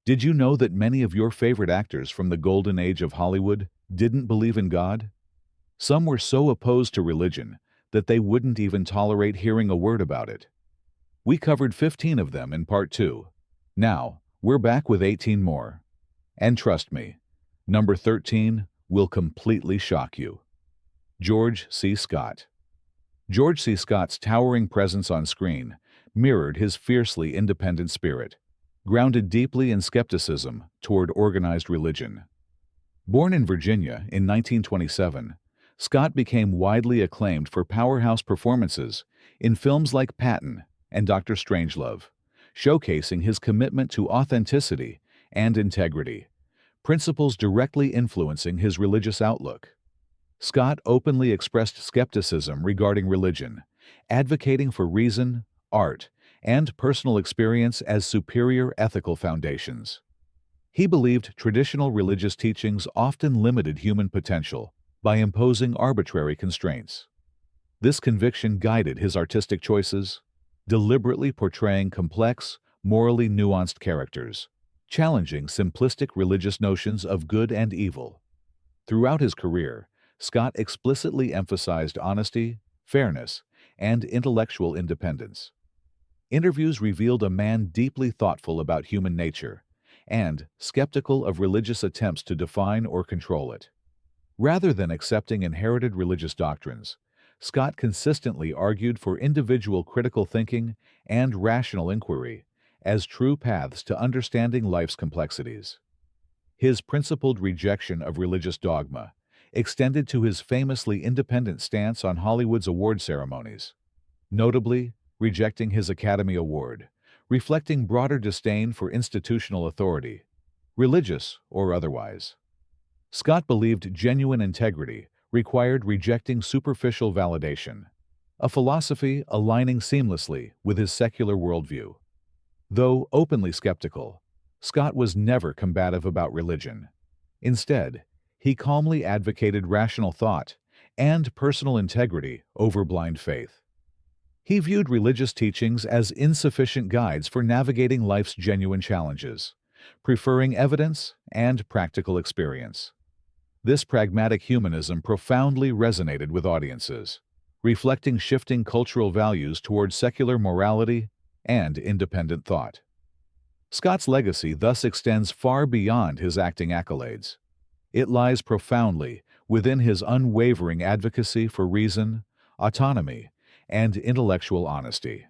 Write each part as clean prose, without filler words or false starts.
Did you know that many of your favorite actors from the golden age of Hollywood didn't believe in God? Some were so opposed to religion that they wouldn't even tolerate hearing a word about it. We covered 15 of them in part 2. Now, we're back with 18 more. And trust me, number 13 will completely shock you. George C. Scott. George C. Scott's towering presence on screen mirrored his fiercely independent spirit, grounded deeply in skepticism toward organized religion. Born in Virginia in 1927, Scott became widely acclaimed for powerhouse performances in films like Patton and Dr. Strangelove, showcasing his commitment to authenticity and integrity, principles directly influencing his religious outlook. Scott openly expressed skepticism regarding religion, advocating for reason, art, and personal experience as superior ethical foundations. He believed traditional religious teachings often limited human potential by imposing arbitrary constraints. This conviction guided his artistic choices, deliberately portraying complex, morally nuanced characters, challenging simplistic religious notions of good and evil. Throughout his career, Scott explicitly emphasized honesty, fairness, and intellectual independence. Interviews revealed a man deeply thoughtful about human nature and skeptical of religious attempts to define or control it. Rather than accepting inherited religious doctrines, Scott consistently argued for individual critical thinking and rational inquiry as true paths to understanding life's complexities. His principled rejection of religious dogma extended to his famously independent stance on Hollywood's award ceremonies, notably rejecting his Academy Award, reflecting broader disdain for institutional authority, religious or otherwise. Scott believed genuine integrity required rejecting superficial validation, a philosophy aligning seamlessly with his secular worldview. Though openly skeptical, Scott was never combative about religion. Instead, he calmly advocated rational thought and personal integrity over blind faith. He viewed religious teachings as insufficient guides for navigating life's genuine challenges, preferring evidence and practical experience. This pragmatic humanism profoundly resonated with audiences, reflecting shifting cultural values toward secular morality and independent thought. Scott's legacy thus extends far beyond his acting accolades. It lies profoundly within his unwavering advocacy for reason, autonomy, and intellectual honesty.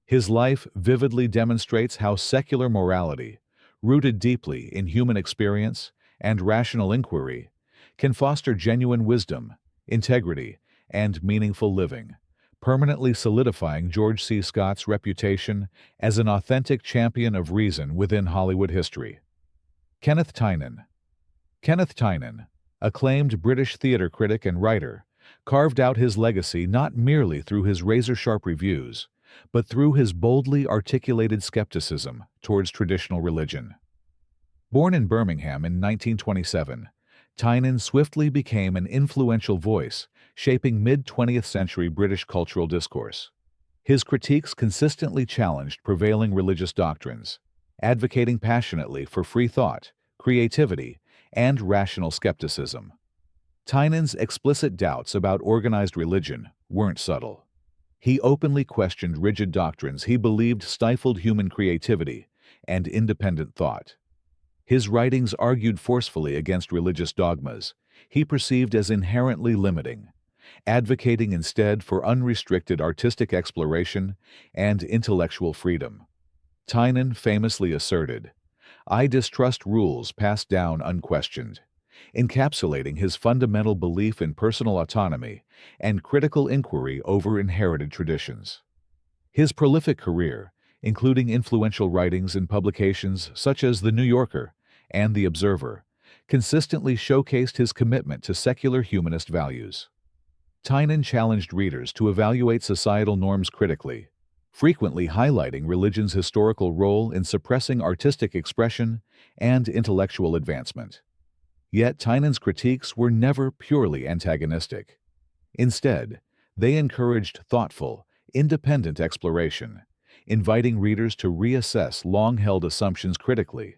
His life vividly demonstrates how secular morality, rooted deeply in human experience and rational inquiry, can foster genuine wisdom, integrity, and meaningful living, permanently solidifying George C. Scott's reputation as an authentic champion of reason within Hollywood history. Kenneth Tinen. Kenneth Tinen, acclaimed British theater critic and writer, carved out his legacy not merely through his razor-sharp reviews, but through his boldly articulated skepticism towards traditional religion. Born in Birmingham in 1927, Tynan swiftly became an influential voice, shaping mid-20th century British cultural discourse. His critiques consistently challenged prevailing religious doctrines, advocating passionately for free thought, creativity, and rational skepticism. Tynan's explicit doubts about organized religion weren't subtle. He openly questioned rigid doctrines he believed stifled human creativity and independent thought. His writings argued forcefully against religious dogmas he perceived as inherently limiting, advocating instead for unrestricted artistic exploration and intellectual freedom. Tynan famously asserted, "I distrust rules passed down unquestioned," encapsulating his fundamental belief in personal autonomy and critical inquiry over inherited traditions. His prolific career, including influential writings in publications such as The New Yorker and The Observer, consistently showcased his commitment to secular humanist values. Tynan challenged readers to evaluate societal norms critically, frequently highlighting religion's historical role in suppressing artistic expression and intellectual advancement. Yet Tynan's critiques were never purely antagonistic. Instead, they encouraged thoughtful, independent exploration, inviting readers to reassess long-held assumptions critically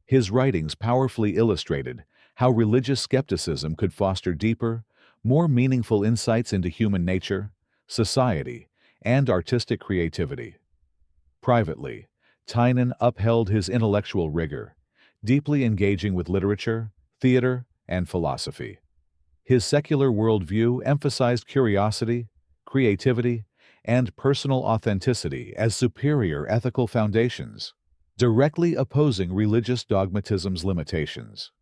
His writings powerfully illustrated how religious skepticism could foster deeper, more meaningful insights into human nature, society, and artistic creativity. Privately, Tynan upheld his intellectual rigor, deeply engaging with literature, theater, and philosophy. His secular worldview emphasized curiosity, creativity, and personal authenticity as superior ethical foundations, directly opposing religious dogmatism's limitations.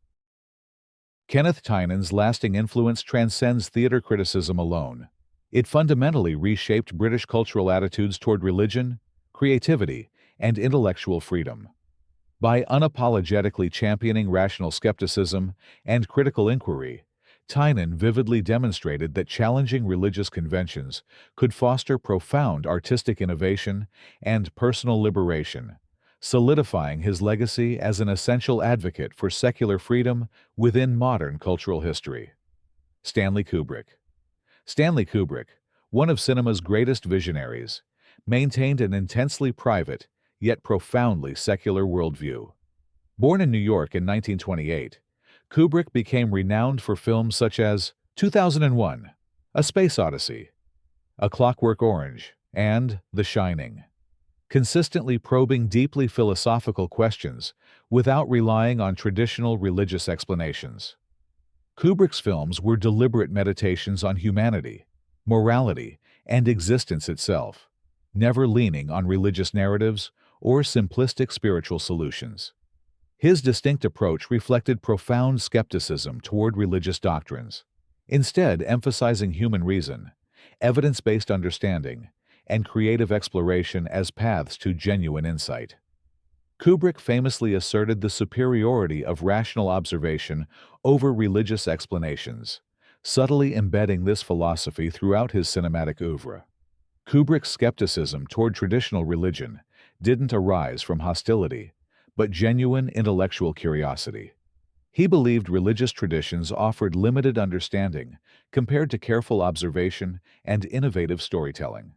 Kenneth Tinen's lasting influence transcends theater criticism alone. It fundamentally reshaped British cultural attitudes toward religion, creativity, and intellectual freedom. By unapologetically championing rational skepticism and critical inquiry, Tynan vividly demonstrated that challenging religious conventions could foster profound artistic innovation and personal liberation, solidifying his legacy as an essential advocate for secular freedom within modern cultural history. Stanley Kubrick. Stanley Kubrick, one of cinema's greatest visionaries, maintained an intensely private, yet profoundly secular worldview. Born in New York in 1928, Kubrick became renowned for films such as 2001, A Space Odyssey, A Clockwork Orange, and The Shining, consistently probing deeply philosophical questions without relying on traditional religious explanations. Kubrick's films were deliberate meditations on humanity, morality, and existence itself, never leaning on religious narratives or simplistic spiritual solutions. His distinct approach reflected profound skepticism toward religious doctrines, instead emphasizing human reason, evidence-based understanding, and creative exploration as paths to genuine insight. Kubrick famously asserted the superiority of rational observation over religious explanations, subtly embedding this philosophy throughout his cinematic oeuvre. Kubrick's skepticism toward traditional religion didn't arise from hostility, but genuine intellectual curiosity. He believed religious traditions offered limited understanding compared to careful observation and innovative storytelling.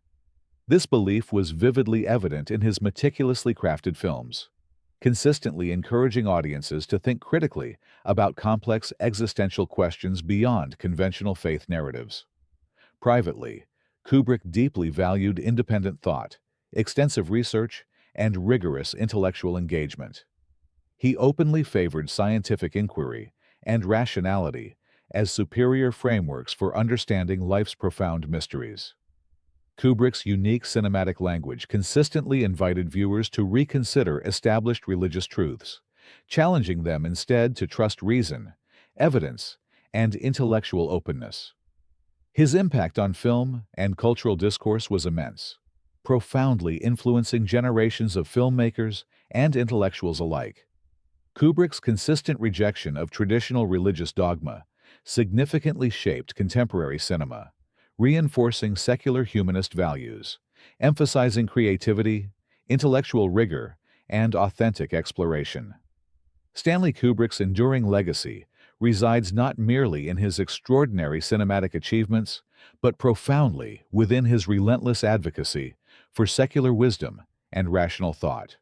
This belief was vividly evident in his meticulously crafted films, consistently encouraging audiences to think critically about complex existential questions beyond conventional faith narratives. Privately, Kubrick deeply valued independent thought, extensive research, and rigorous intellectual engagement. He openly favored scientific inquiry and rationality as superior frameworks for understanding life's profound mysteries. Kubrick's unique cinematic language consistently invited viewers to reconsider established religious truths, challenging them instead to trust reason, evidence, and intellectual openness. His impact on film and cultural discourse was immense, profoundly influencing generations of filmmakers and intellectuals alike. Kubrick's consistent rejection of traditional religious dogma significantly shaped contemporary cinema, reinforcing secular humanist values, emphasizing creativity, intellectual rigor, and authentic exploration. Stanley Kubrick's enduring legacy resides not merely in his extraordinary cinematic achievements, but profoundly within his relentless advocacy for secular wisdom and rational thought.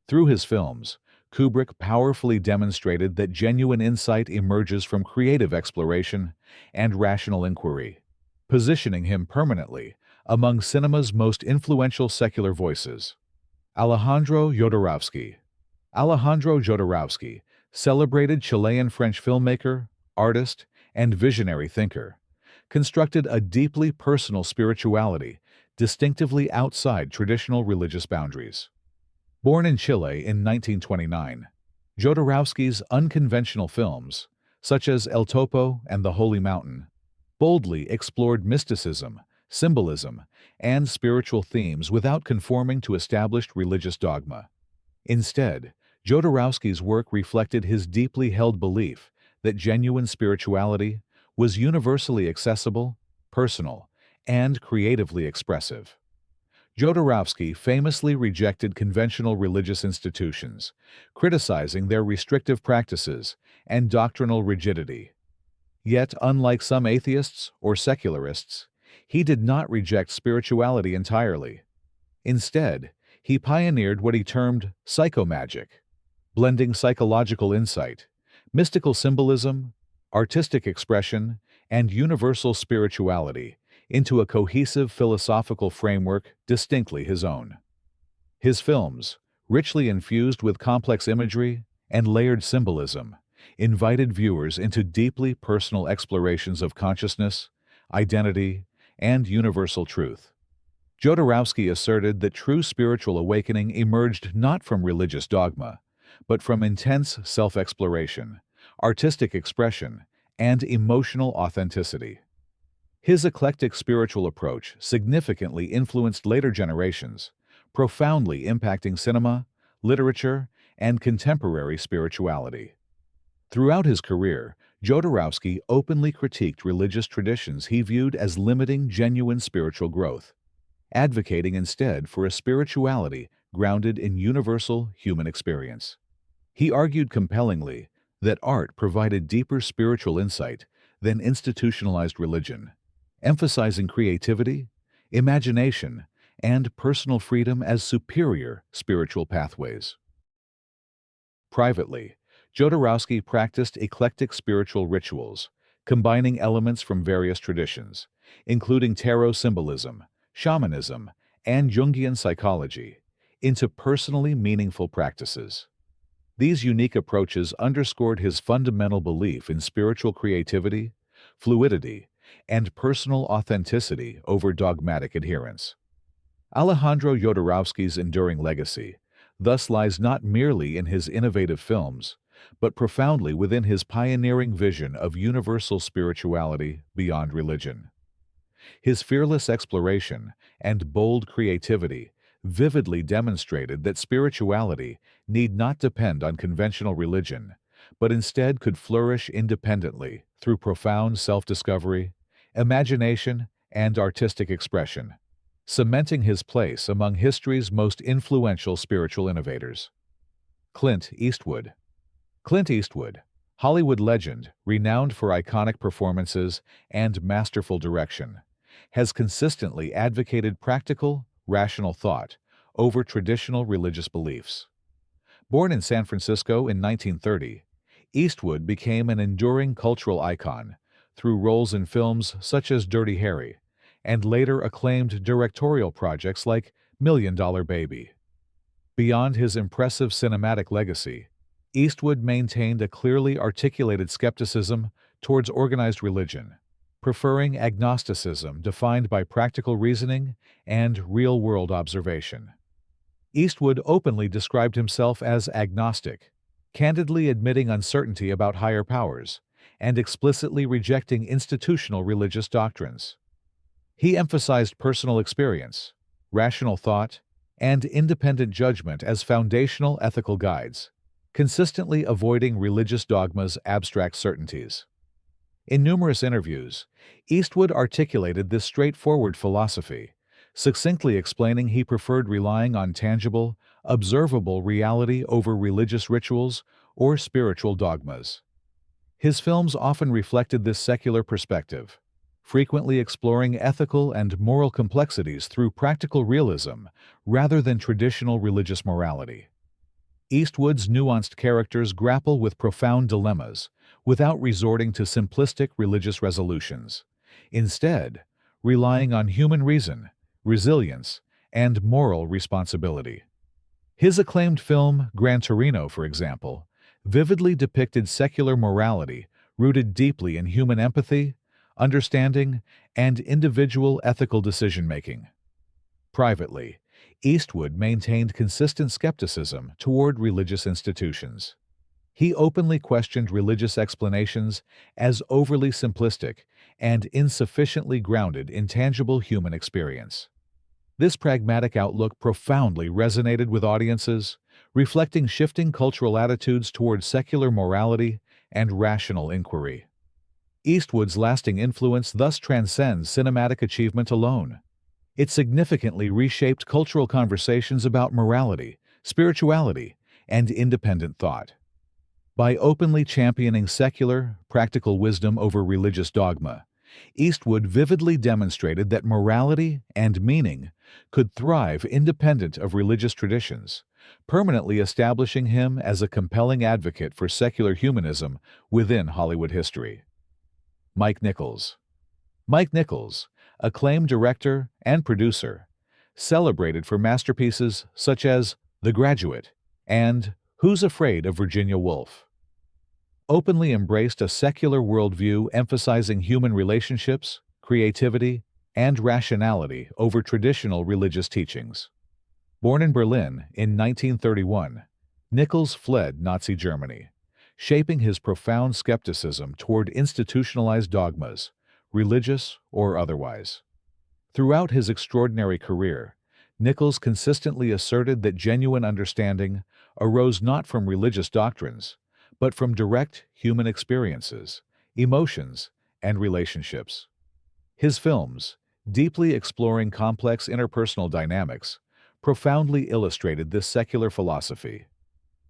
Through his films, Kubrick powerfully demonstrated that genuine insight emerges from creative exploration and rational inquiry, positioning him permanently among cinema's most influential secular voices. Alejandro Jodarowski. Alejandro Jodarowski, celebrated Chilean-French filmmaker, artist, and visionary thinker, constructed a deeply personal spirituality distinctively outside traditional religious boundaries. Born in Chile in 1929, Jodorowsky's unconventional films, such as El Topo and The Holy Mountain, boldly explored mysticism, symbolism, and spiritual themes without conforming to established religious dogma. Instead, Jodorowsky's work reflected his deeply held belief that genuine spirituality was universally accessible, personal, and creatively expressive. Jodorowsky famously rejected conventional religious institutions, criticizing their restrictive practices and doctrinal rigidity. Yet, unlike some atheists or secularists, he did not reject spirituality entirely. Instead, he pioneered what he termed psychomagic, blending psychological insight, mystical symbolism, artistic expression, and universal spirituality into a cohesive philosophical framework distinctly his own. His films, richly infused with complex imagery and layered symbolism, invited viewers into deeply personal explorations of consciousness, identity, and universal truth. Jodorowsky asserted that true spiritual awakening emerged not from religious dogma, but from intense self-exploration, artistic expression, and emotional authenticity. His eclectic spiritual approach significantly influenced later generations, profoundly impacting cinema, literature, and contemporary spirituality. Throughout his career, Jodorowsky openly critiqued religious traditions he viewed as limiting genuine spiritual growth, advocating instead for a spirituality grounded in universal human experience. He argued compellingly that art provided deeper spiritual insight than institutionalized religion, emphasizing creativity, imagination, and personal freedom as superior spiritual pathways. Privately, Jodorowsky practiced eclectic spiritual rituals, combining elements from various traditions, including tarot symbolism, shamanism, and Jungian psychology, into personally meaningful practices. These unique approaches underscored his fundamental belief in spiritual creativity, fluidity, and personal authenticity over dogmatic adherence. Alejandro Jodorowsky's enduring legacy thus lies not merely in his innovative films, but profoundly within his pioneering vision of universal spirituality beyond religion. His fearless exploration and bold creativity vividly demonstrated that spirituality need not depend on conventional religion, but instead could flourish independently through profound self-discovery, imagination, and artistic expression, cementing his place among history's most influential spiritual innovators. Clint Eastwood. Clint Eastwood, Hollywood legend renowned for iconic performances and masterful direction, has consistently advocated practical, rational thought over traditional religious beliefs. Born in San Francisco in 1930, Eastwood became an enduring cultural icon through roles in films such as Dirty Harry and later acclaimed directorial projects like Million Dollar Baby. Beyond his impressive cinematic legacy, Eastwood maintained a clearly articulated skepticism towards organized religion, preferring agnosticism defined by practical reasoning and real-world observation. Eastwood openly described himself as agnostic, candidly admitting uncertainty about higher powers and explicitly rejecting institutional religious doctrines. He emphasized personal experience, rational thought, and independent judgment as foundational ethical guides, consistently avoiding religious dogma's abstract certainties. In numerous interviews, Eastwood articulated this straightforward philosophy, succinctly explaining he preferred relying on tangible, observable reality over religious rituals or spiritual dogmas. His films often reflected this secular perspective, frequently exploring ethical and moral complexities through practical realism rather than traditional religious morality. Eastwood's nuanced characters grapple with profound dilemmas without resorting to simplistic religious resolutions, instead relying on human reason, resilience, and moral responsibility. His acclaimed film, Gran Torino, for example, vividly depicted secular morality rooted deeply in human empathy, understanding, and individual ethical decision-making. Privately, Eastwood maintained consistent skepticism toward religious institutions. He openly questioned religious explanations as overly simplistic and insufficiently grounded in tangible human experience. This pragmatic outlook profoundly resonated with audiences, reflecting shifting cultural attitudes toward secular morality and rational inquiry. Eastwood's lasting influence thus transcends cinematic achievement alone. It significantly reshaped cultural conversations about morality, spirituality, and independent thought. By openly championing secular, practical wisdom over religious dogma, Eastwood vividly demonstrated that morality and meaning could thrive independent of religious traditions, permanently establishing him as a compelling advocate for secular humanism within Hollywood history. Mike Nichols. Mike Nichols, acclaimed director and producer, celebrated for masterpieces such as The Graduate and Who's Afraid of Virginia Woolf, openly embraced a secular worldview emphasizing human relationships, creativity, and rationality over traditional religious teachings. Born in Berlin in 1931, Nichols fled Nazi Germany, shaping his profound skepticism toward institutionalized dogmas, religious or otherwise. Throughout his extraordinary career, Nichols consistently asserted that genuine understanding arose not from religious doctrines, but from direct human experiences, emotions, and relationships. His films, deeply exploring complex interpersonal dynamics, profoundly illustrated this secular philosophy.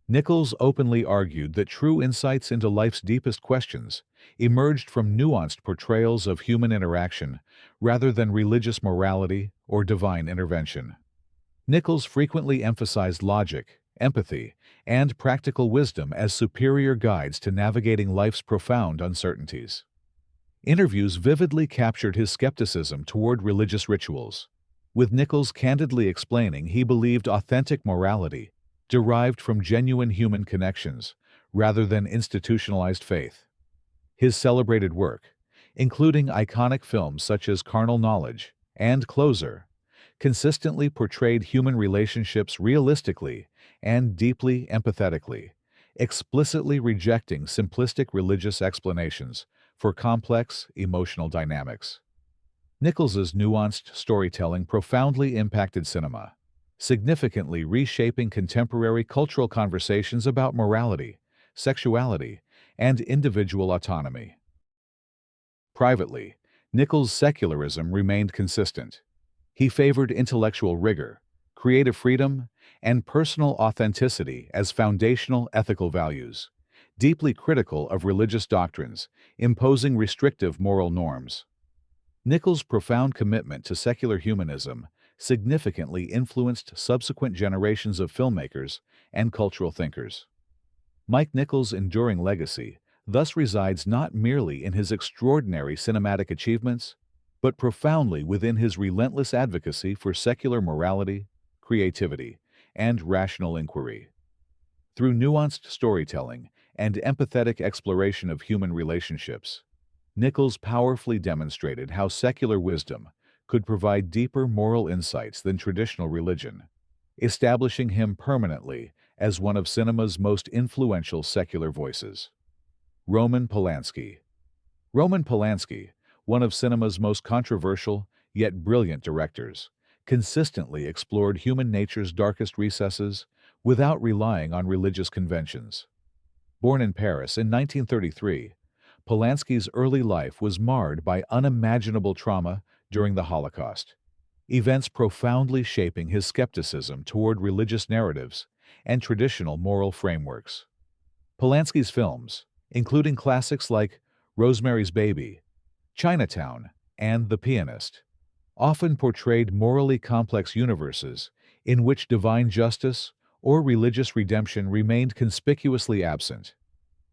Nichols openly argued that true insights into life's deepest questions emerged from nuanced portrayals of human interaction rather than religious morality or divine intervention. Nichols frequently emphasized logic, empathy, and practical wisdom as superior guides to navigating life's profound uncertainties. Interviews vividly captured his skepticism toward religious rituals, with Nichols candidly explaining he believed authentic morality derived from genuine human connections rather than institutionalized faith. His celebrated work, including iconic films such as Carnal Knowledge and Closer, consistently portrayed human relationships realistically and deeply empathetically, explicitly rejecting simplistic religious explanations for complex emotional dynamics. Nichols's nuanced storytelling profoundly impacted cinema, significantly reshaping contemporary cultural conversations about morality, sexuality, and individual autonomy. Privately, Nichols' secularism remained consistent. He favored intellectual rigor, creative freedom, and personal authenticity as foundational ethical values, deeply critical of religious doctrines, imposing restrictive moral norms. Nichols' profound commitment to secular humanism significantly influenced subsequent generations of filmmakers and cultural thinkers. Mike Nichols' enduring legacy thus resides not merely in his extraordinary cinematic achievements, but profoundly within his relentless advocacy for secular morality, creativity, and rational inquiry. Through nuanced storytelling and empathetic exploration of human relationships, Nichols powerfully demonstrated how secular wisdom could provide deeper moral insights than traditional religion, establishing him permanently as one of cinema's most influential secular voices. Roman Palansky. Roman Palansky, one of cinema's most controversial yet brilliant directors, consistently explored human nature's darkest recesses without relying on religious conventions. Born in Paris in 1933, Palansky's early life was marred by unimaginable trauma during the Holocaust, events profoundly shaping his skepticism toward religious narratives and traditional moral frameworks. Palansky's films, including classics like Rosemary's Baby, Chinatown, and The Pianist, often portrayed morally complex universes in which divine justice or religious redemption remained conspicuously absent.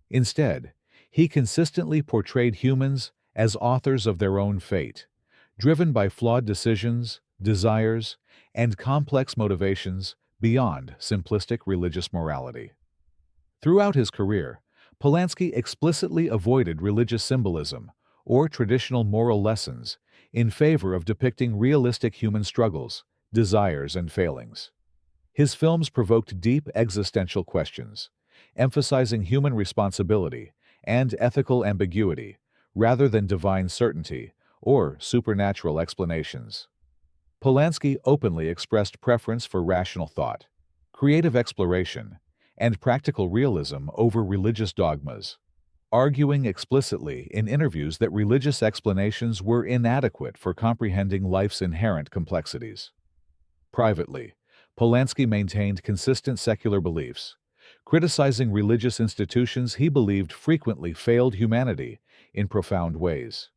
Instead, he consistently portrayed humans as authors of their own fate, driven by flawed decisions, desires, and complex motivations beyond simplistic religious morality. Throughout his career, Palansky explicitly avoided religious symbolism or traditional moral lessons in favor of depicting realistic human struggles, desires, and failings. His films provoked deep existential questions, emphasizing human responsibility and ethical ambiguity rather than divine certainty or supernatural explanations. Palansky openly expressed preference for rational thought, creative exploration, and practical realism over religious dogmas, arguing explicitly in interviews that religious explanations were inadequate for comprehending life's inherent complexities. Privately, Palansky maintained consistent secular beliefs, criticizing religious institutions he believed frequently failed humanity in profound ways.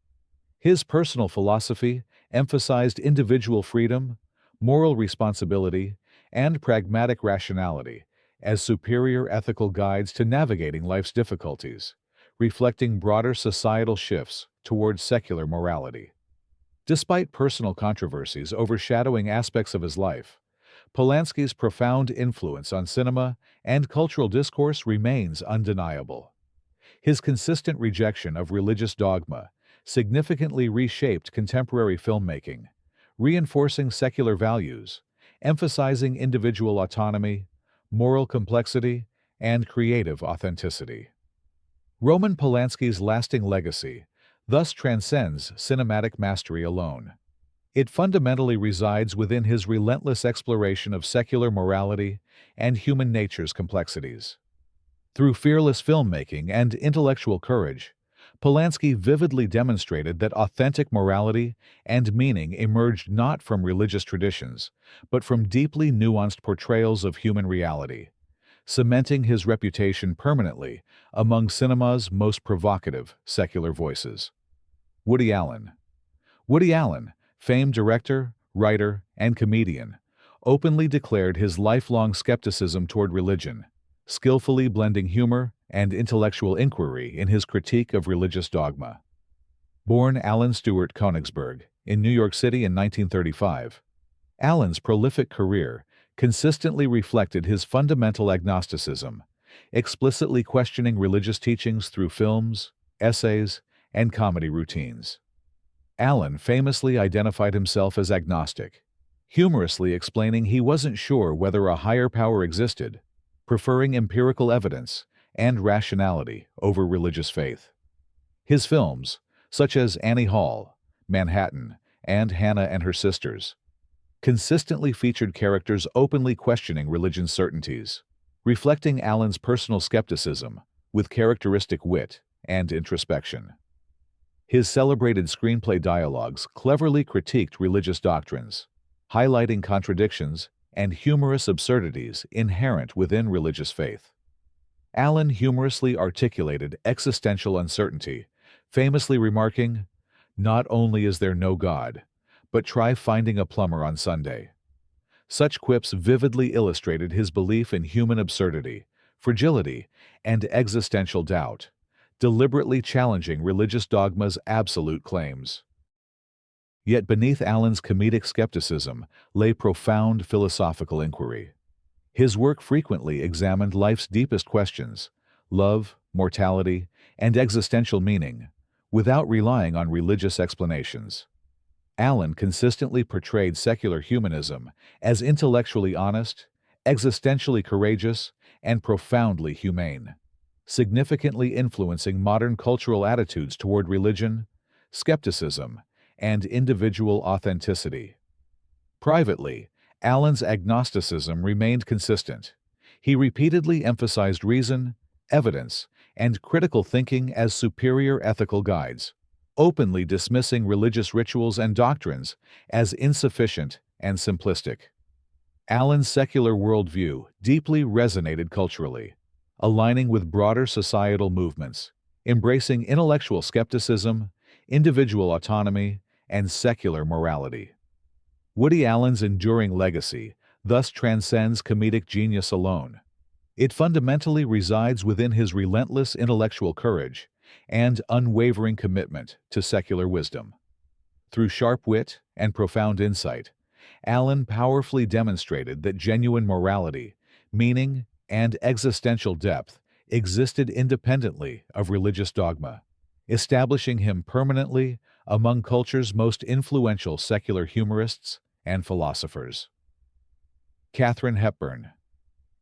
His personal philosophy emphasized individual freedom, moral responsibility, and pragmatic rationality as superior ethical guides to navigating life's difficulties, reflecting broader societal shifts towards secular morality. Despite personal controversies overshadowing aspects of his life, Palansky's profound influence on cinema and cultural discourse remains undeniable. His consistent rejection of religious dogma significantly reshaped contemporary filmmaking, reinforcing secular values, emphasizing individual autonomy, moral complexity, and creative authenticity. Roman Polanski's lasting legacy thus transcends cinematic mastery alone. It fundamentally resides within his relentless exploration of secular morality and human nature's complexities. Through fearless filmmaking and intellectual courage, Palansky vividly demonstrated that authentic morality and meaning emerged not from religious traditions, but from deeply nuanced portrayals of human reality, cementing his reputation permanently among cinema's most provocative secular voices. Woody Allen. Woody Allen, famed director, writer, and comedian, openly declared his lifelong skepticism toward religion, skillfully blending humor and intellectual inquiry in his critique of religious dogma. Born Alan Stewart Konigsberg in New York City in 1935, Allen's prolific career consistently reflected his fundamental agnosticism, explicitly questioning religious teachings through films, essays, and comedy routines. Allen famously identified himself as agnostic, humorously explaining he wasn't sure whether a higher power existed, preferring empirical evidence and rationality over religious faith. His films, such as Annie Hall, Manhattan, and Hannah and Her Sisters, consistently featured characters openly questioning religion's certainties, reflecting Allen's personal skepticism with characteristic wit and introspection. His celebrated screenplay dialogues cleverly critiqued religious doctrines, highlighting contradictions and humorous absurdities inherent within religious faith. Allen humorously articulated existential uncertainty, famously remarking, "Not only is there no God, but try finding a plumber on Sunday." Such quips vividly illustrated his belief in human absurdity, fragility, and existential doubt, deliberately challenging religious dogma's absolute claims. Yet beneath Allen's comedic skepticism lay profound philosophical inquiry. His work frequently examined life's deepest questions, love, mortality, and existential meaning, without relying on religious explanations. Allen consistently portrayed secular humanism as intellectually honest, existentially courageous, and profoundly humane, significantly influencing modern cultural attitudes toward religion, skepticism, and individual authenticity. Privately, Allen's agnosticism remained consistent. He repeatedly emphasized reason, evidence, and critical thinking as superior ethical guides, openly dismissing religious rituals and doctrines as insufficient and simplistic. Allen's secular worldview deeply resonated culturally, aligning with broader societal movements, embracing intellectual skepticism, individual autonomy, and secular morality. Woody Allen's enduring legacy thus transcends comedic genius alone. It fundamentally resides within his relentless intellectual courage and unwavering commitment to secular wisdom. Through sharp wit and profound insight, Allen powerfully demonstrated that genuine morality, meaning, and existential depth existed independently of religious dogma, establishing him permanently among culture's most influential secular humorists and philosophers. Katherine Hepburn.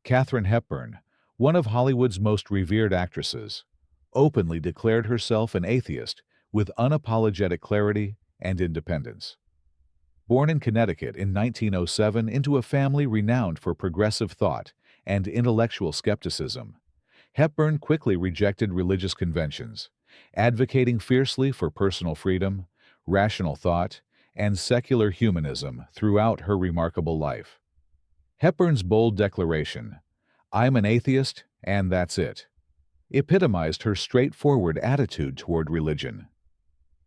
Katherine Hepburn, one of Hollywood's most revered actresses, openly declared herself an atheist with unapologetic clarity and independence. Born in Connecticut in 1907 into a family renowned for progressive thought and intellectual skepticism, Hepburn quickly rejected religious conventions, advocating fiercely for personal freedom, rational thought, and secular humanism throughout her remarkable life. Hepburn's bold declaration, "I'm an atheist, and that's it," epitomized her straightforward attitude toward religion.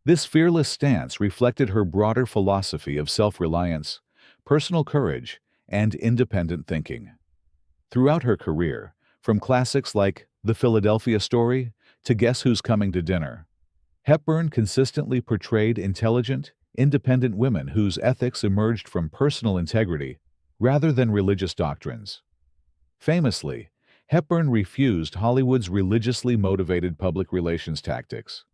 This fearless stance reflected her broader philosophy of self-reliance, personal courage, and independent thinking. Throughout her career, from classics like The Philadelphia Story to Guess Who's Coming to Dinner, Hepburn consistently portrayed intelligent, independent women whose ethics emerged from personal integrity rather than religious doctrines. Famously, Hepburn refused Hollywood's religiously motivated public relations tactics,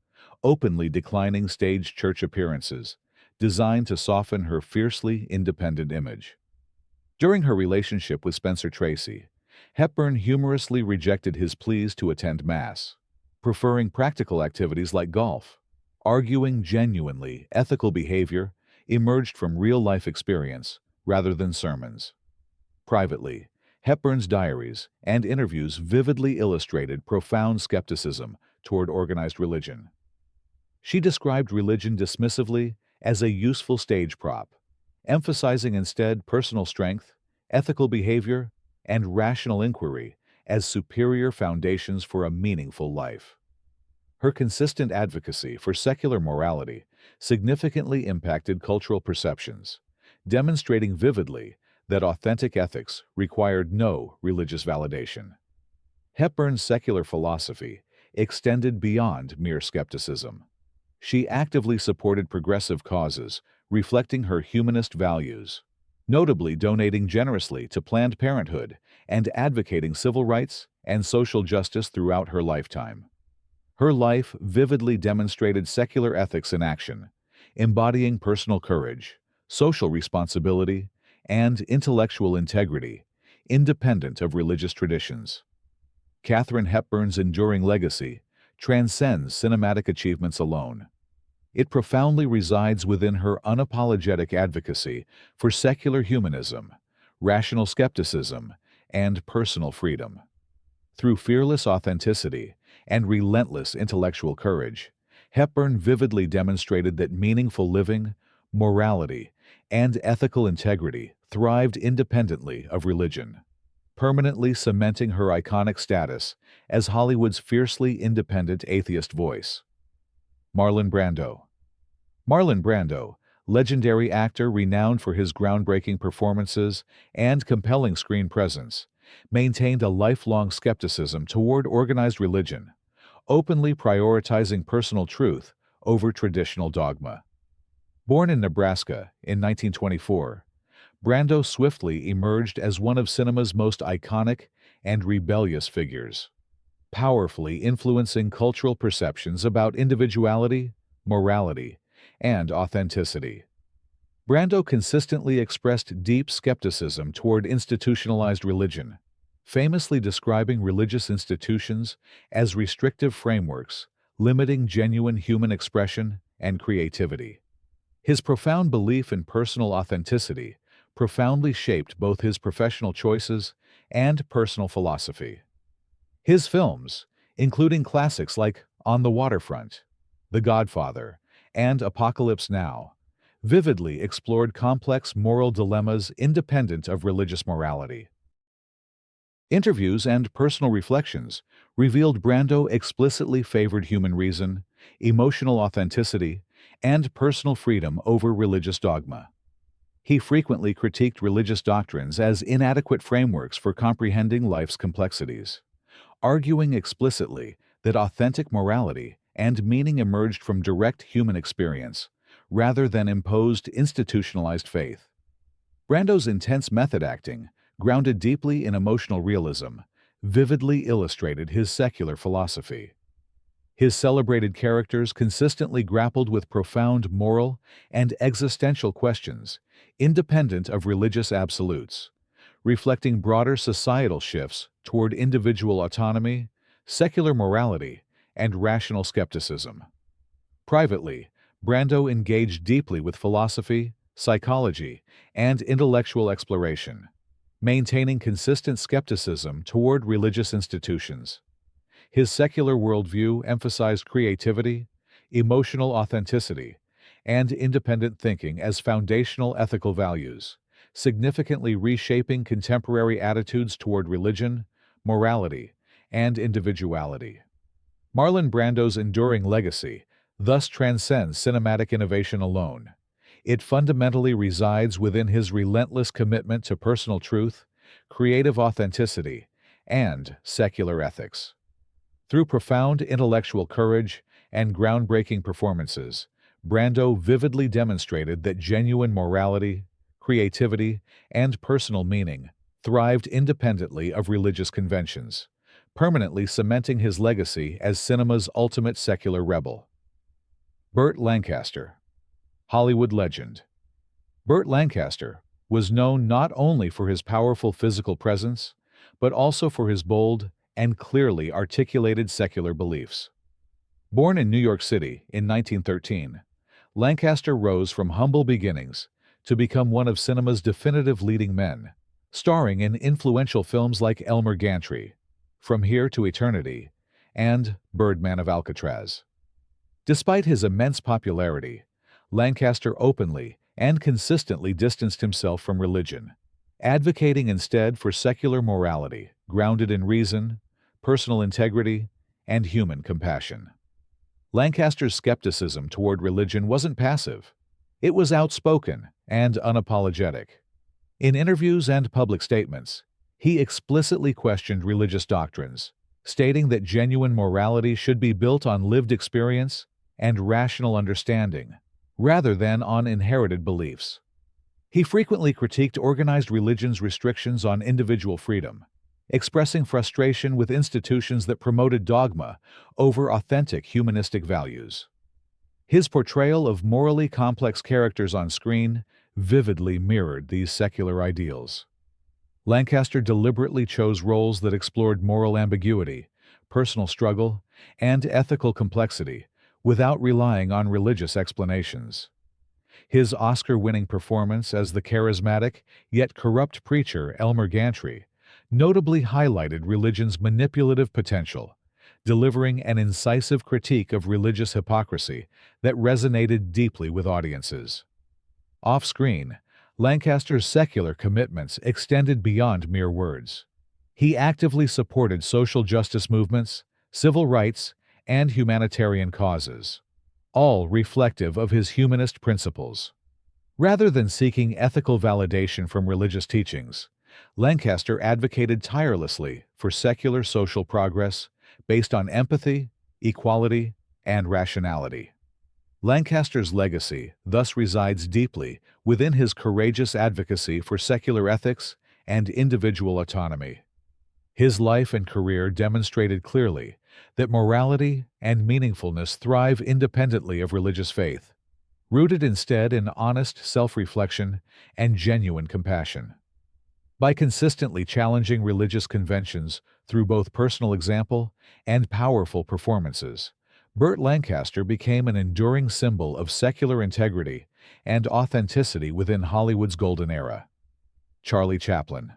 openly declining stage church appearances designed to soften her fiercely independent image. During her relationship with Spencer Tracy, Hepburn humorously rejected his pleas to attend Mass, preferring practical activities like golf, arguing genuinely ethical behavior emerged from real-life experience rather than sermons. Privately, Hepburn's diaries and interviews vividly illustrated profound skepticism toward organized religion. She described religion dismissively as a useful stage prop, emphasizing instead personal strength, ethical behavior, and rational inquiry as superior foundations for a meaningful life. Her consistent advocacy for secular morality significantly impacted cultural perceptions, demonstrating vividly that authentic ethics required no religious validation. Hepburn's secular philosophy extended beyond mere skepticism. She actively supported progressive causes, reflecting her humanist values, notably donating generously to Planned Parenthood and advocating civil rights and social justice throughout her lifetime. Her life vividly demonstrated secular ethics in action, embodying personal courage, social responsibility, and intellectual integrity, independent of religious traditions. Katherine Hepburn's enduring legacy transcends cinematic achievements alone. It profoundly resides within her unapologetic advocacy for secular humanism, rational skepticism, and personal freedom. Through fearless authenticity and relentless intellectual courage, Hepburn vividly demonstrated that meaningful living, morality, and ethical integrity thrived independently of religion, permanently cementing her iconic status as Hollywood's fiercely independent atheist voice. Marlon Brando. Marlon Brando, legendary actor renowned for his groundbreaking performances and compelling screen presence, maintained a lifelong skepticism toward organized religion, openly prioritizing personal truth over traditional dogma. Born in Nebraska in 1924, Brando swiftly emerged as one of cinema's most iconic and rebellious figures, powerfully influencing cultural perceptions about individuality, morality, and authenticity. Brando consistently expressed deep skepticism toward institutionalized religion, famously describing religious institutions as restrictive frameworks, limiting genuine human expression and creativity. His profound belief in personal authenticity profoundly shaped both his professional choices and personal philosophy. His films, including classics like On the Waterfront, The Godfather, and Apocalypse Now, vividly explored complex moral dilemmas independent of religious morality. Interviews and personal reflections revealed Brando explicitly favored human reason, emotional authenticity, and personal freedom over religious dogma. He frequently critiqued religious doctrines as inadequate frameworks for comprehending life's complexities, arguing explicitly that authentic morality and meaning emerged from direct human experience, rather than imposed institutionalized faith. Brando's intense method acting, grounded deeply in emotional realism, vividly illustrated his secular philosophy. His celebrated characters consistently grappled with profound moral and existential questions, independent of religious absolutes, reflecting broader societal shifts toward individual autonomy, secular morality, and rational skepticism. Privately, Brando engaged deeply with philosophy, psychology, and intellectual exploration, maintaining consistent skepticism toward religious institutions. His secular worldview emphasized creativity, emotional authenticity, and independent thinking as foundational ethical values, significantly reshaping contemporary attitudes toward religion, morality, and individuality. Marlon Brando's enduring legacy thus transcends cinematic innovation alone. It fundamentally resides within his relentless commitment to personal truth, creative authenticity, and secular ethics. Through profound intellectual courage and groundbreaking performances, Brando vividly demonstrated that genuine morality, creativity, and personal meaning thrived independently of religious conventions, permanently cementing his legacy as cinema's ultimate secular rebel. Bert Lancaster, Hollywood legend. Bert Lancaster was known not only for his powerful physical presence, but also for his bold and clearly articulated secular beliefs. Born in New York City in 1913, Lancaster rose from humble beginnings to become one of cinema's definitive leading men, starring in influential films like Elmer Gantry, From Here to Eternity, and Birdman of Alcatraz. Despite his immense popularity, Lancaster openly and consistently distanced himself from religion, advocating instead for secular morality grounded in reason, personal integrity, and human compassion. Lancaster's skepticism toward religion wasn't passive. It was outspoken and unapologetic. In interviews and public statements, he explicitly questioned religious doctrines, stating that genuine morality should be built on lived experience and rational understanding, rather than on inherited beliefs. He frequently critiqued organized religion's restrictions on individual freedom, expressing frustration with institutions that promoted dogma over authentic humanistic values. His portrayal of morally complex characters on screen vividly mirrored these secular ideals. Lancaster deliberately chose roles that explored moral ambiguity, personal struggle, and ethical complexity without relying on religious explanations. His Oscar-winning performance as the charismatic yet corrupt preacher Elmer Gantry notably highlighted religion's manipulative potential, delivering an incisive critique of religious hypocrisy that resonated deeply with audiences. Off-screen, Lancaster's secular commitments extended beyond mere words. He actively supported social justice movements, civil rights, and humanitarian causes, all reflective of his humanist principles. Rather than seeking ethical validation from religious teachings, Lancaster advocated tirelessly for secular social progress based on empathy, equality, and rationality. Lancaster's legacy thus resides deeply within his courageous advocacy for secular ethics and individual autonomy. His life and career demonstrated clearly that morality and meaningfulness thrive independently of religious faith, rooted instead in honest self-reflection and genuine compassion. By consistently challenging religious conventions through both personal example and powerful performances, Bert Lancaster became an enduring symbol of secular integrity and authenticity within Hollywood's golden era. Charlie Chaplin.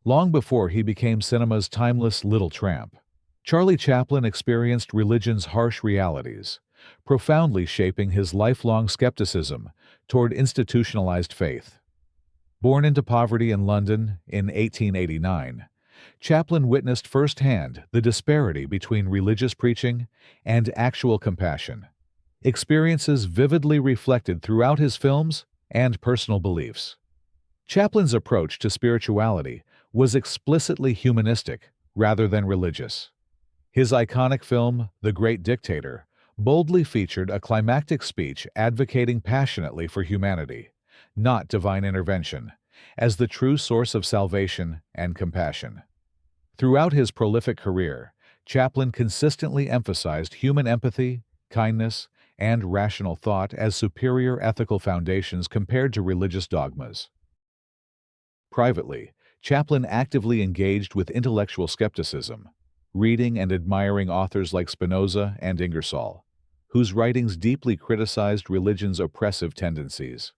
Long before he became cinema's timeless little tramp, Charlie Chaplin experienced religion's harsh realities, profoundly shaping his lifelong skepticism toward institutionalized faith. Born into poverty in London in 1889, Chaplin witnessed firsthand the disparity between religious preaching and actual compassion, experiences vividly reflected throughout his films and personal beliefs. Chaplin's approach to spirituality was explicitly humanistic rather than religious. His iconic film, The Great Dictator, boldly featured a climactic speech advocating passionately for humanity, not divine intervention, as the true source of salvation and compassion. Throughout his prolific career, Chaplin consistently emphasized human empathy, kindness, and rational thought as superior ethical foundations compared to religious dogmas. Privately, Chaplin actively engaged with intellectual skepticism, reading and admiring authors like Spinoza and Ingersoll, whose writings deeply criticized religion's oppressive tendencies.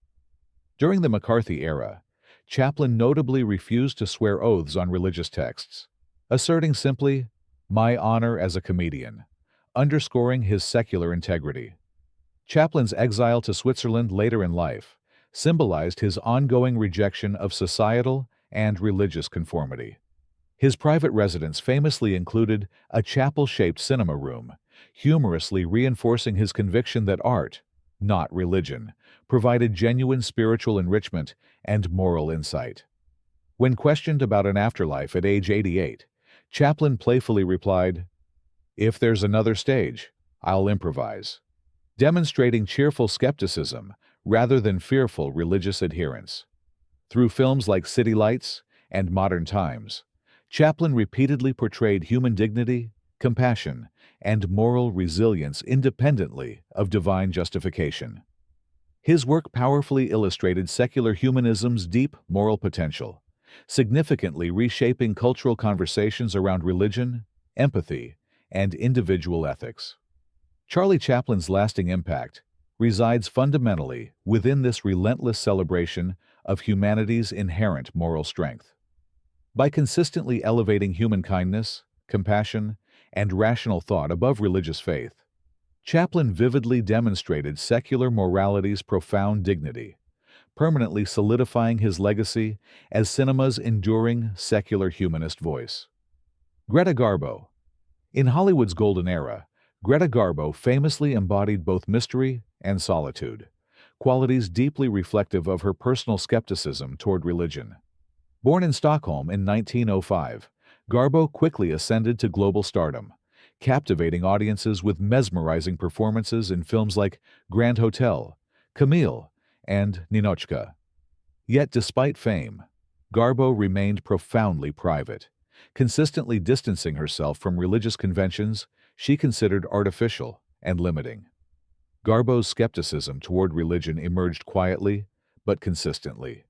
During the McCarthy era, Chaplin notably refused to swear oaths on religious texts, asserting simply, "My honor as a comedian," underscoring his secular integrity. Chaplin's exile to Switzerland later in life symbolized his ongoing rejection of societal and religious conformity. His private residence famously included a chapel-shaped cinema room humorously reinforcing his conviction that art, not religion, provided genuine spiritual enrichment and moral insight. When questioned about an afterlife at age 88, Chaplin playfully replied, "If there's another stage, I'll improvise," demonstrating cheerful skepticism rather than fearful religious adherence. Through films like City Lights and Modern Times, Chaplin repeatedly portrayed human dignity, compassion, and moral resilience independently of divine justification. His work powerfully illustrated secular humanism's deep moral potential, significantly reshaping cultural conversations around religion, empathy, and individual ethics. Charlie Chaplin's lasting impact resides fundamentally within this relentless celebration of humanity's inherent moral strength. By consistently elevating human kindness, compassion, and rational thought above religious faith, Chaplin vividly demonstrated secular morality's profound dignity, permanently solidifying his legacy as cinema's enduring secular humanist voice. Greta Garbo. In Hollywood's golden era, Greta Garbo famously embodied both mystery and solitude, qualities deeply reflective of her personal skepticism toward religion. Born in Stockholm in 1905, Garbo quickly ascended to global stardom, captivating audiences with mesmerizing performances in films like Grand Hotel, Camille, and Ninotchka. Yet despite fame, Garbo remained profoundly private, consistently distancing herself from religious conventions she considered artificial and limiting. Garbo's skepticism toward religion emerged quietly but consistently.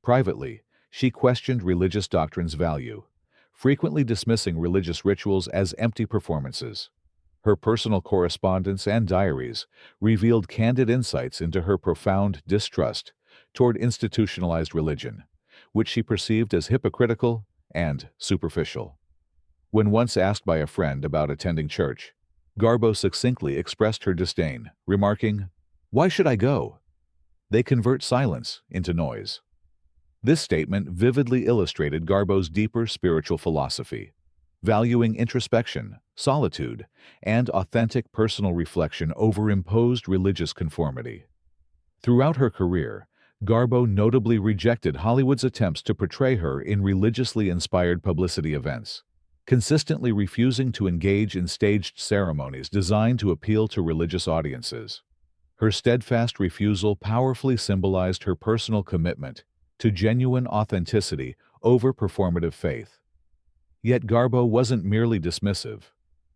Privately, she questioned religious doctrine's value, frequently dismissing religious rituals as empty performances. Her personal correspondence and diaries revealed candid insights into her profound distrust toward institutionalized religion, which she perceived as hypocritical and superficial. When once asked by a friend about attending church, Garbo succinctly expressed her disdain, remarking, "Why should I go? They convert silence into noise." This statement vividly illustrated Garbo's deeper spiritual philosophy, valuing introspection, solitude, and authentic personal reflection over imposed religious conformity. Throughout her career, Garbo notably rejected Hollywood's attempts to portray her in religiously inspired publicity events, consistently refusing to engage in staged ceremonies designed to appeal to religious audiences. Her steadfast refusal powerfully symbolized her personal commitment to genuine authenticity over performative faith. Yet Garbo wasn't merely dismissive.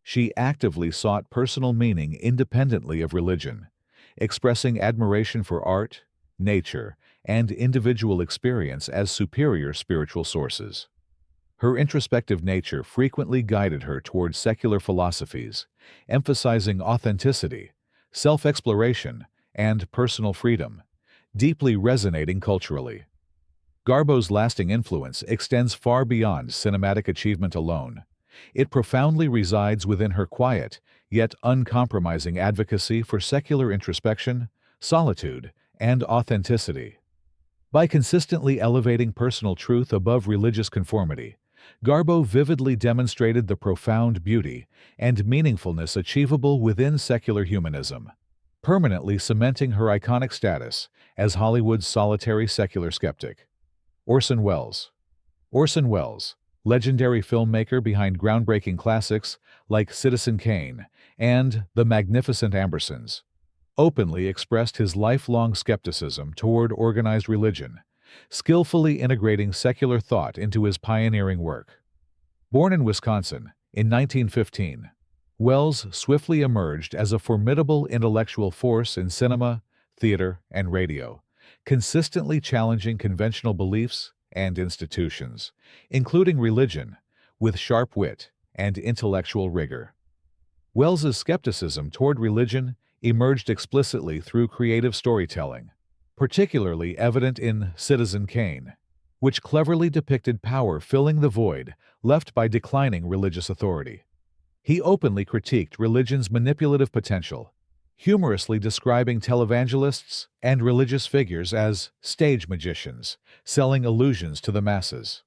She actively sought personal meaning independently of religion, expressing admiration for art, nature, and individual experience as superior spiritual sources. Her introspective nature frequently guided her toward secular philosophies, emphasizing authenticity, self-exploration, and personal freedom, deeply resonating culturally. Garbo's lasting influence extends far beyond cinematic achievement alone. It profoundly resides within her quiet, yet uncompromising advocacy for secular introspection, solitude, and authenticity. By consistently elevating personal truth above religious conformity, Garbo vividly demonstrated the profound beauty and meaningfulness achievable within secular humanism, permanently cementing her iconic status as Hollywood's solitary secular skeptic. Orson Wells. Orson Wells, legendary filmmaker behind groundbreaking classics like Citizen Kane and The Magnificent Ambersons, openly expressed his lifelong skepticism toward organized religion, skillfully integrating secular thought into his pioneering work. Born in Wisconsin in 1915, Wells swiftly emerged as a formidable intellectual force in cinema, theater, and radio, consistently challenging conventional beliefs and institutions, including religion, with sharp wit and intellectual rigor. Wells's skepticism toward religion emerged explicitly through creative storytelling, particularly evident in Citizen Kane, which cleverly depicted power filling the void left by declining religious authority. He openly critiqued religion's manipulative potential, humorously describing televangelists and religious figures as stage magicians, selling illusions to the masses.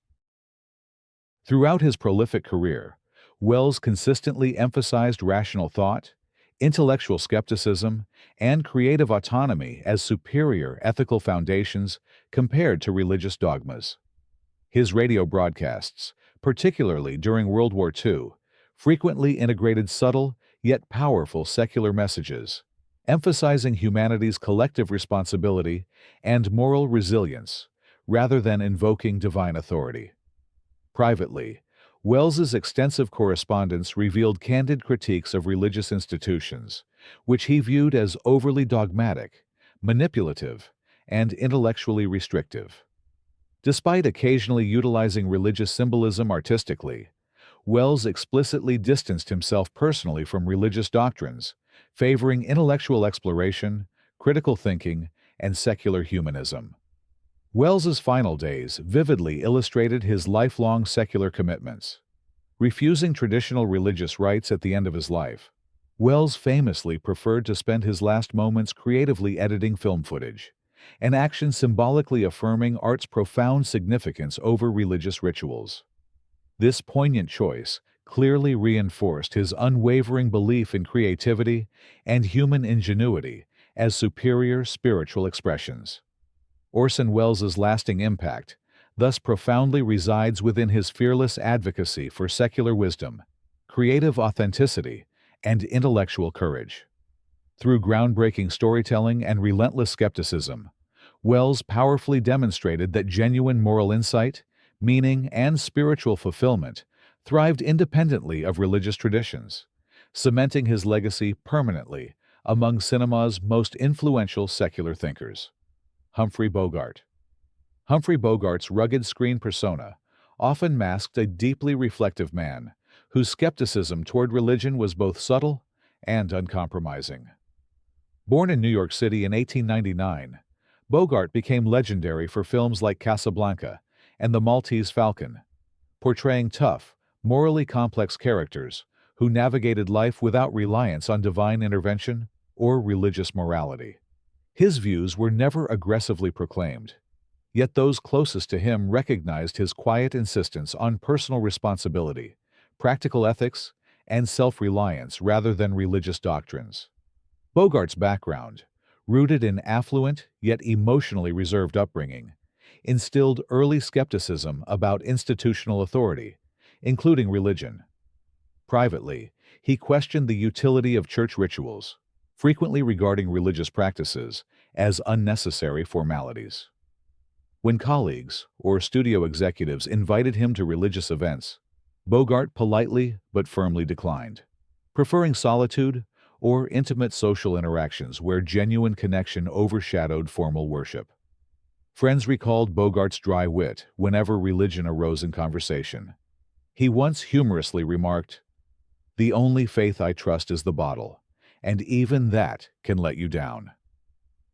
Throughout his prolific career, Wells consistently emphasized rational thought, intellectual skepticism, and creative autonomy as superior ethical foundations compared to religious dogmas. His radio broadcasts, particularly during World War II, frequently integrated subtle yet powerful secular messages, emphasizing humanity's collective responsibility and moral resilience rather than invoking divine authority. Privately, Wells's extensive correspondence revealed candid critiques of religious institutions, which he viewed as overly dogmatic, manipulative, and intellectually restrictive. Despite occasionally utilizing religious symbolism artistically, Wells explicitly distanced himself personally from religious doctrines, favoring intellectual exploration, critical thinking, and secular humanism. Wells's final days vividly illustrated his lifelong secular commitments. Refusing traditional religious rites at the end of his life, Wells famously preferred to spend his last moments creatively editing film footage, an action symbolically affirming art's profound significance over religious rituals. This poignant choice clearly reinforced his unwavering belief in creativity and human ingenuity as superior spiritual expressions. Orson Welles' lasting impact thus profoundly resides within his fearless advocacy for secular wisdom, creative authenticity, and intellectual courage. Through groundbreaking storytelling and relentless skepticism, Wells powerfully demonstrated that genuine moral insight, meaning, and spiritual fulfillment thrived independently of religious traditions, cementing his legacy permanently among cinema's most influential secular thinkers. Humphrey Bogart. Humphrey Bogart's rugged screen persona often masked a deeply reflective man whose skepticism toward religion was both subtle and uncompromising. Born in New York City in 1899, Bogart became legendary for films like Casablanca and The Maltese Falcon, portraying tough, morally complex characters who navigated life without reliance on divine intervention or religious morality. His views were never aggressively proclaimed, yet those closest to him recognized his quiet insistence on personal responsibility, practical ethics, and self-reliance rather than religious doctrines. Bogart's background, rooted in affluent yet emotionally reserved upbringing, instilled early skepticism about institutional authority, including religion. Privately, he questioned the utility of church rituals, frequently regarding religious practices as unnecessary formalities. When colleagues or studio executives invited him to religious events, Bogart politely but firmly declined, preferring solitude or intimate social interactions where genuine connection overshadowed formal worship. Friends recalled Bogart's dry wit whenever religion arose in conversation. He once humorously remarked, "The only faith I trust is the bottle, and even that can let you down."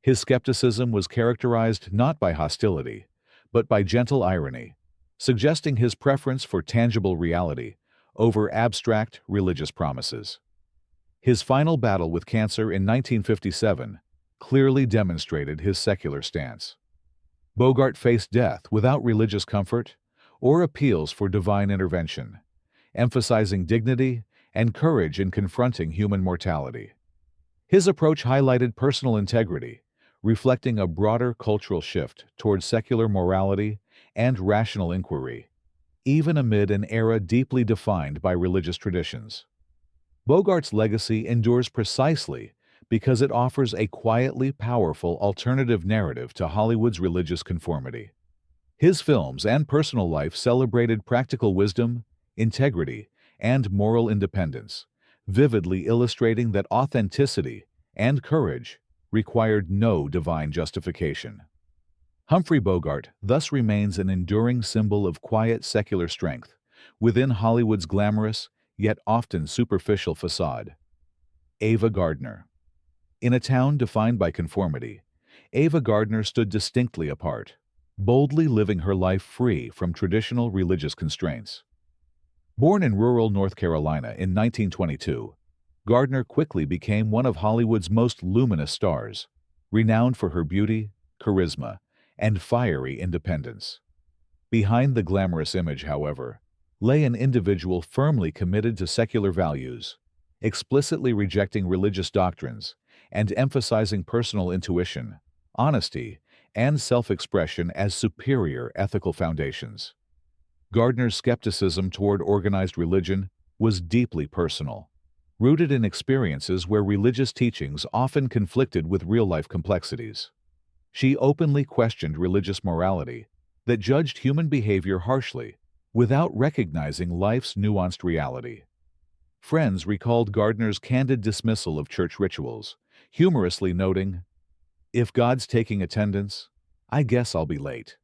His skepticism was characterized not by hostility, but by gentle irony, suggesting his preference for tangible reality over abstract religious promises. His final battle with cancer in 1957 clearly demonstrated his secular stance. Bogart faced death without religious comfort or appeals for divine intervention, emphasizing dignity and courage in confronting human mortality. His approach highlighted personal integrity, reflecting a broader cultural shift toward secular morality and rational inquiry, even amid an era deeply defined by religious traditions. Bogart's legacy endures precisely because it offers a quietly powerful alternative narrative to Hollywood's religious conformity. His films and personal life celebrated practical wisdom, integrity, and moral independence, vividly illustrating that authenticity and courage required no divine justification. Humphrey Bogart thus remains an enduring symbol of quiet secular strength within Hollywood's glamorous, yet often superficial facade. Ava Gardner. In a town defined by conformity, Ava Gardner stood distinctly apart, boldly living her life free from traditional religious constraints. Born in rural North Carolina in 1922, Gardner quickly became one of Hollywood's most luminous stars, renowned for her beauty, charisma, and fiery independence. Behind the glamorous image, however, lay an individual firmly committed to secular values, explicitly rejecting religious doctrines, and emphasizing personal intuition, honesty, and self-expression as superior ethical foundations. Gardner's skepticism toward organized religion was deeply personal, rooted in experiences where religious teachings often conflicted with real-life complexities. She openly questioned religious morality that judged human behavior harshly without recognizing life's nuanced reality. Friends recalled Gardner's candid dismissal of church rituals, humorously noting, "If God's taking attendance, I guess I'll be late."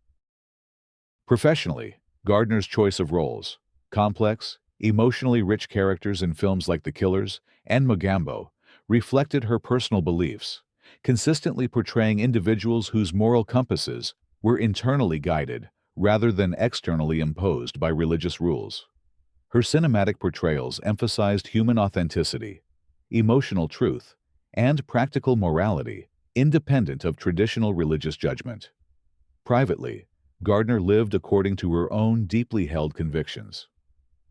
Professionally, Gardner's choice of roles, complex, emotionally rich characters in films like The Killers and Mogambo, reflected her personal beliefs, consistently portraying individuals whose moral compasses were internally guided rather than externally imposed by religious rules. Her cinematic portrayals emphasized human authenticity, emotional truth, and practical morality, independent of traditional religious judgment. Privately, Gardner lived according to her own deeply held convictions.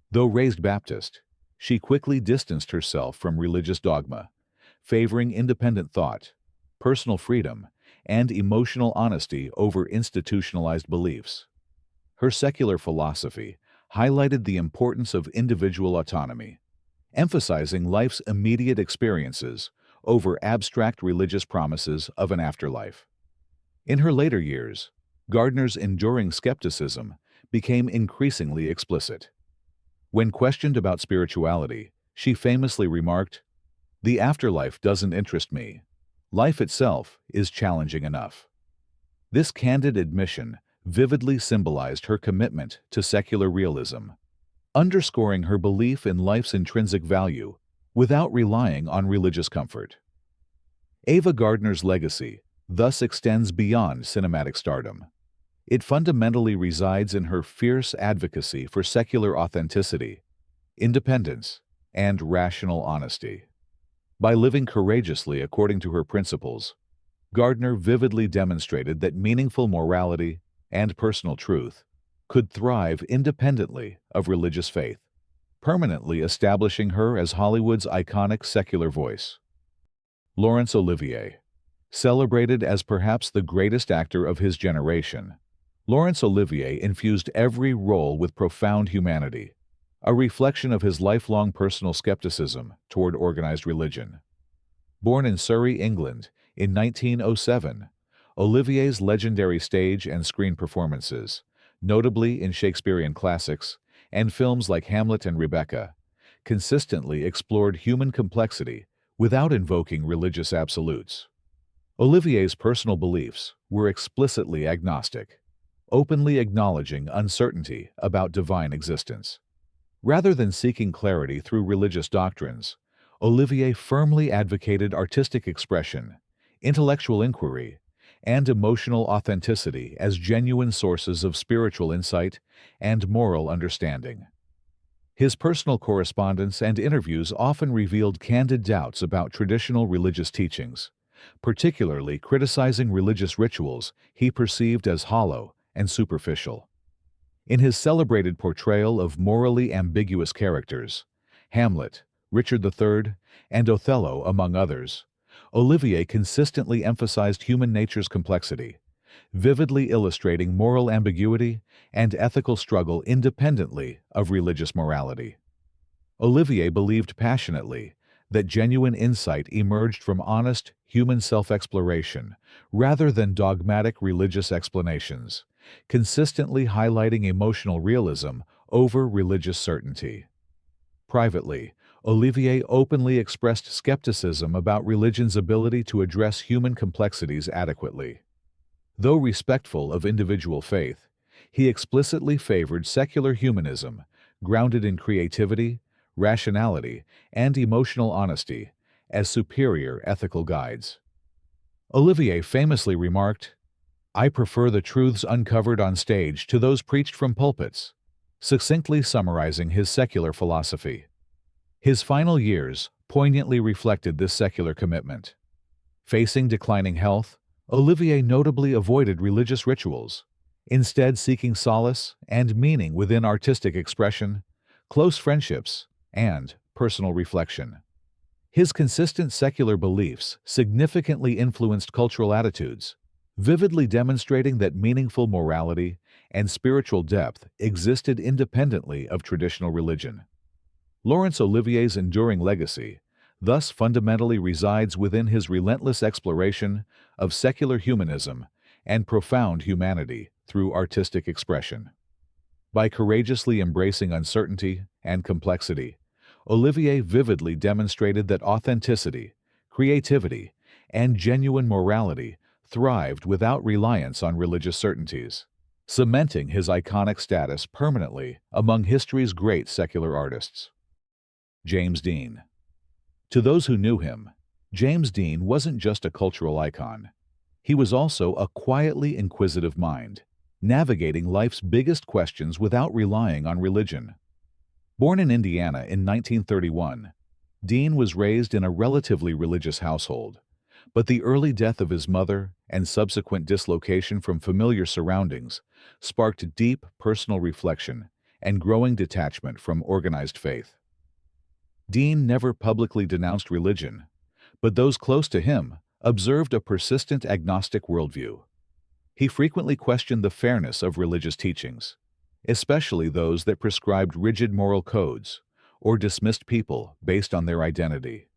Though raised Baptist, she quickly distanced herself from religious dogma, favoring independent thought, personal freedom, and emotional honesty over institutionalized beliefs. Her secular philosophy highlighted the importance of individual autonomy, emphasizing life's immediate experiences over abstract religious promises of an afterlife. In her later years, Gardner's enduring skepticism became increasingly explicit. When questioned about spirituality, she famously remarked, "The afterlife doesn't interest me. Life itself is challenging enough." This candid admission vividly symbolized her commitment to secular realism, underscoring her belief in life's intrinsic value without relying on religious comfort. Ava Gardner's legacy thus extends beyond cinematic stardom. It fundamentally resides in her fierce advocacy for secular authenticity, independence, and rational honesty. By living courageously according to her principles, Gardner vividly demonstrated that meaningful morality and personal truth could thrive independently of religious faith, permanently establishing her as Hollywood's iconic secular voice. Laurence Olivier, celebrated as perhaps the greatest actor of his generation, Laurence Olivier infused every role with profound humanity, a reflection of his lifelong personal skepticism toward organized religion. Born in Surrey, England, in 1907, Olivier's legendary stage and screen performances, notably in Shakespearean classics and films like Hamlet and Rebecca, consistently explored human complexity without invoking religious absolutes. Olivier's personal beliefs were explicitly agnostic, openly acknowledging uncertainty about divine existence. Rather than seeking clarity through religious doctrines, Olivier firmly advocated artistic expression, intellectual inquiry, and emotional authenticity as genuine sources of spiritual insight and moral understanding. His personal correspondence and interviews often revealed candid doubts about traditional religious teachings, particularly criticizing religious rituals he perceived as hollow and superficial. In his celebrated portrayal of morally ambiguous characters, Hamlet, Richard III, and Othello, among others, Olivier consistently emphasized human nature's complexity, vividly illustrating moral ambiguity and ethical struggle independently of religious morality. Olivier believed passionately that genuine insight emerged from honest human self-exploration rather than dogmatic religious explanations, consistently highlighting emotional realism over religious certainty. Privately, Olivier openly expressed skepticism about religion's ability to address human complexities adequately. Though respectful of individual faith, he explicitly favored secular humanism, grounded in creativity, rationality, and emotional honesty, as superior ethical guides. Olivier famously remarked, "I prefer the truths uncovered on stage to those preached from pulpits," succinctly summarizing his secular philosophy. His final years poignantly reflected this secular commitment. Facing declining health, Olivier notably avoided religious rituals, instead seeking solace and meaning within artistic expression, close friendships, and personal reflection. His consistent secular beliefs significantly influenced cultural attitudes, vividly demonstrating that meaningful morality and spiritual depth existed independently of traditional religion. Laurence Olivier's enduring legacy thus fundamentally resides within his relentless exploration of secular humanism and profound humanity through artistic expression. By courageously embracing uncertainty and complexity, Olivier vividly demonstrated that authenticity, creativity, and genuine morality thrived without reliance on religious certainties, cementing his iconic status permanently among history's great secular artists. James Dean. To those who knew him, James Dean wasn't just a cultural icon. He was also a quietly inquisitive mind, navigating life's biggest questions without relying on religion. Born in Indiana in 1931, Dean was raised in a relatively religious household, but the early death of his mother and subsequent dislocation from familiar surroundings sparked deep personal reflection and growing detachment from organized faith. Dean never publicly denounced religion, but those close to him observed a persistent agnostic worldview. He frequently questioned the fairness of religious teachings, especially those that prescribed rigid moral codes or dismissed people based on their identity.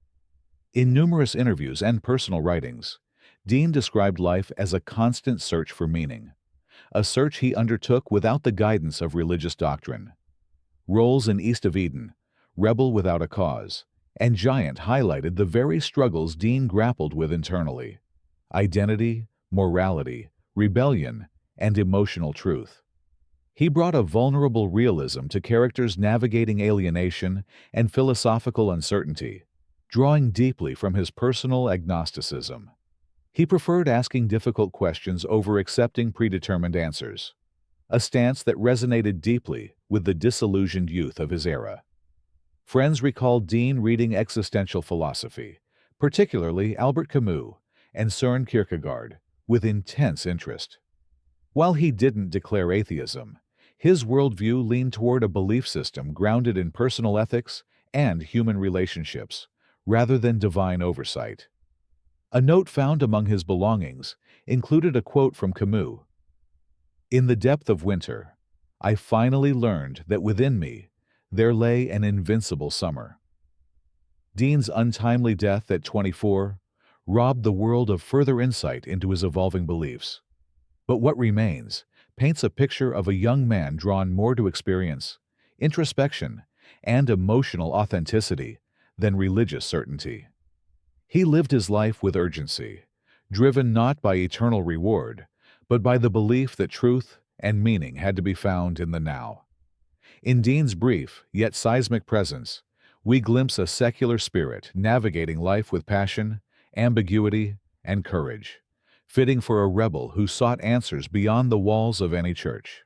In numerous interviews and personal writings, Dean described life as a constant search for meaning, a search he undertook without the guidance of religious doctrine. Roles in East of Eden, Rebel Without a Cause, and Giant highlighted the very struggles Dean grappled with internally: identity, morality, rebellion, and emotional truth. He brought a vulnerable realism to characters navigating alienation and philosophical uncertainty, drawing deeply from his personal agnosticism. He preferred asking difficult questions over accepting predetermined answers, a stance that resonated deeply with the disillusioned youth of his era. Friends recalled Dean reading existential philosophy, particularly Albert Camus and Søren Kierkegaard, with intense interest. While he didn't declare atheism, his worldview leaned toward a belief system grounded in personal ethics and human relationships, rather than divine oversight. A note found among his belongings included a quote from Camus: "In the depth of winter, I finally learned that within me there lay an invincible summer." Dean's untimely death at 24 robbed the world of further insight into his evolving beliefs. But what remains paints a picture of a young man drawn more to experience, introspection, and emotional authenticity than religious certainty. He lived his life with urgency, driven not by eternal reward, but by the belief that truth and meaning had to be found in the now. In Dean's brief yet seismic presence, we glimpse a secular spirit navigating life with passion, ambiguity, and courage, fitting for a rebel who sought answers beyond the walls of any church.